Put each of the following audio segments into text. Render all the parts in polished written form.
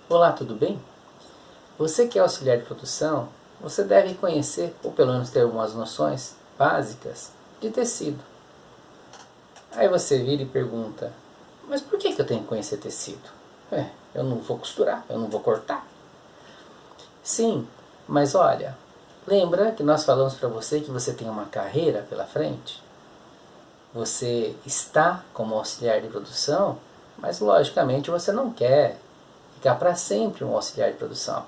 Olá, tudo bem? Você que é auxiliar de produção, você deve conhecer, ou pelo menos ter algumas noções básicas, de tecido. Aí você vira e pergunta, mas por que eu tenho que conhecer tecido? Eu não vou costurar, eu não vou cortar. Sim, mas olha, lembra que nós falamos para você que você tem uma carreira pela frente? Você está como auxiliar de produção, mas logicamente você não quer ficar para sempre um auxiliar de produção.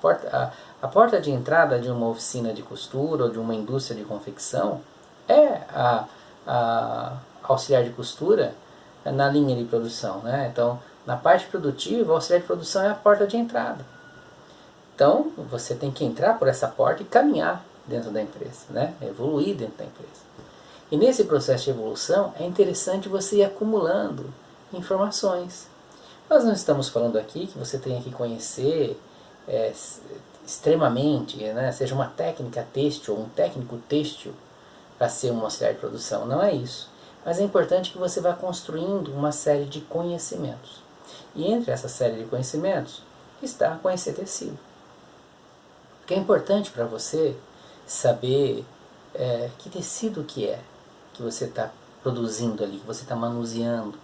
A porta de entrada de uma oficina de costura ou de uma indústria de confecção é a auxiliar de costura na linha de produção, né? Então, na parte produtiva, o auxiliar de produção é a porta de entrada. Então, você tem que entrar por essa porta e caminhar dentro da empresa, né? Evoluir dentro da empresa. E nesse processo de evolução, é interessante você ir acumulando informações. Nós não estamos falando aqui que você tenha que conhecer extremamente, né, seja uma técnica têxtil ou um técnico têxtil para ser um auxiliar de produção. Não é isso. Mas é importante que você vá construindo uma série de conhecimentos. E entre essa série de conhecimentos está conhecer tecido. Porque é importante para você saber que tecido que você está produzindo ali, que você está manuseando,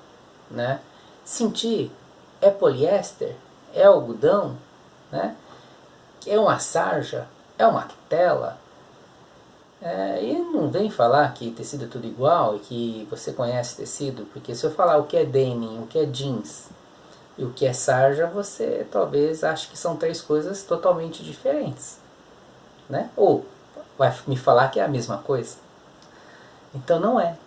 né? Sentir, é poliéster, é algodão, né? É uma sarja, é uma tela. E não vem falar que tecido é tudo igual e que você conhece tecido, porque se eu falar o que é denim, o que é jeans e o que é sarja, você talvez ache que são três coisas totalmente diferentes, né? Ou vai me falar que é a mesma coisa. Então não é.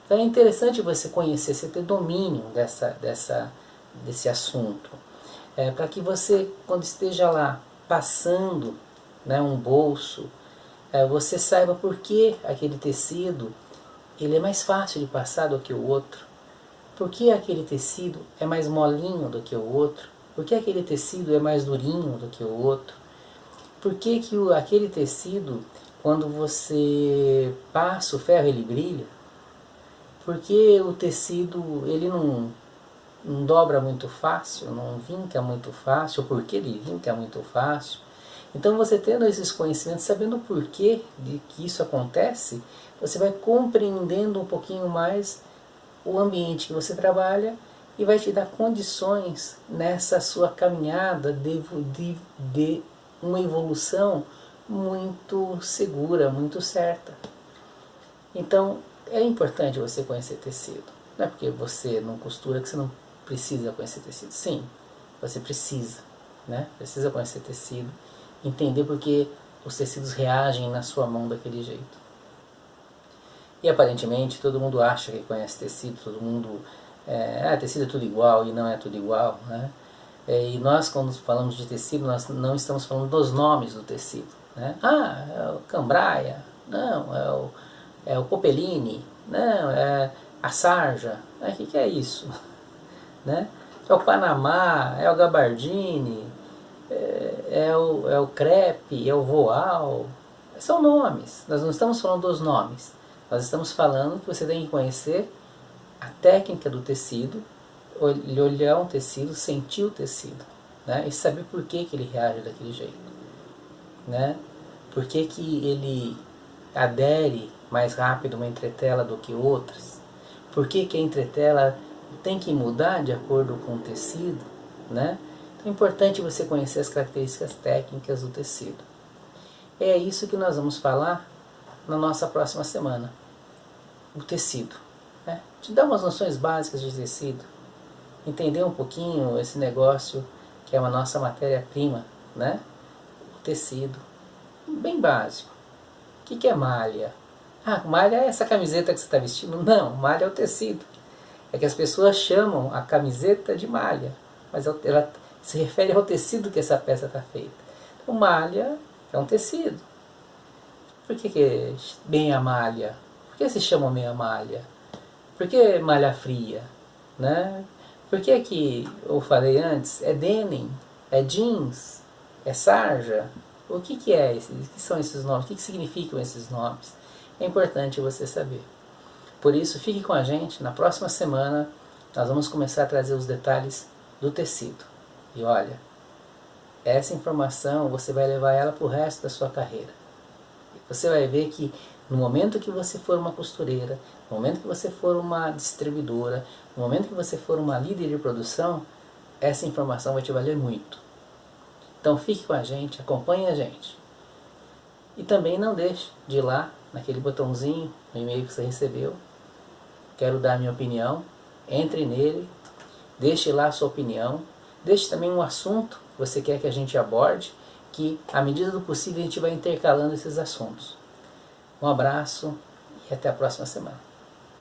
Então é interessante você conhecer, você ter domínio desse assunto. Para que você, quando esteja lá passando, né, um bolso, você saiba por que aquele tecido ele é mais fácil de passar do que o outro. Por que aquele tecido é mais molinho do que o outro. Por que aquele tecido é mais durinho do que o outro. Por que aquele tecido, quando você passa o ferro, ele brilha. Porque o tecido ele não dobra muito fácil, não vinca muito fácil, porque ele vinca muito fácil. Então você tendo esses conhecimentos, sabendo o porquê de que isso acontece, você vai compreendendo um pouquinho mais o ambiente que você trabalha e vai te dar condições nessa sua caminhada de uma evolução muito segura, muito certa. Então, é importante você conhecer tecido. Não é porque você não costura que você não precisa conhecer tecido. Sim, você precisa, né? Precisa conhecer tecido, entender porque os tecidos reagem na sua mão daquele jeito. E aparentemente todo mundo acha que conhece tecido, todo mundo... tecido é tudo igual e não é tudo igual, né? E nós, quando falamos de tecido, nós não estamos falando dos nomes do tecido, né? É o cambraia, não, é o popeline, não, é a sarja. O que é isso? Né? É o panamá, é o gabardine, é o crepe, é o voal. São nomes, nós não estamos falando dos nomes. Nós estamos falando que você tem que conhecer a técnica do tecido, olhar um tecido, sentir o tecido, né? E saber por que ele reage daquele jeito, né? Por que ele adere mais rápido uma entretela do que outras? Por que a entretela tem que mudar de acordo com o tecido, né? Então é importante você conhecer as características técnicas do tecido. É isso que nós vamos falar na nossa próxima semana. O tecido, né? Te dar umas noções básicas de tecido, entender um pouquinho esse negócio que é a nossa matéria-prima, né? O tecido, bem básico. O que é malha? Malha é essa camiseta que você está vestindo? Não, malha é o tecido. É que as pessoas chamam a camiseta de malha, mas ela se refere ao tecido que essa peça está feita. Então malha é um tecido. Por que bem a malha? Por que se chama meia malha? Por que malha fria? Né? Por que eu falei antes, é denim, é jeans, é sarja? O que é isso? O que são esses nomes? O que significam esses nomes? É importante você saber. Por isso, fique com a gente. Na próxima semana, nós vamos começar a trazer os detalhes do tecido. E olha, essa informação você vai levar ela para o resto da sua carreira. Você vai ver que no momento que você for uma costureira, no momento que você for uma distribuidora, no momento que você for uma líder de produção, essa informação vai te valer muito. Então fique com a gente, acompanhe a gente. E também não deixe de ir lá, naquele botãozinho, no e-mail que você recebeu. Quero dar a minha opinião. Entre nele, deixe lá a sua opinião. Deixe também um assunto que você quer que a gente aborde, que à medida do possível a gente vai intercalando esses assuntos. Um abraço e até a próxima semana.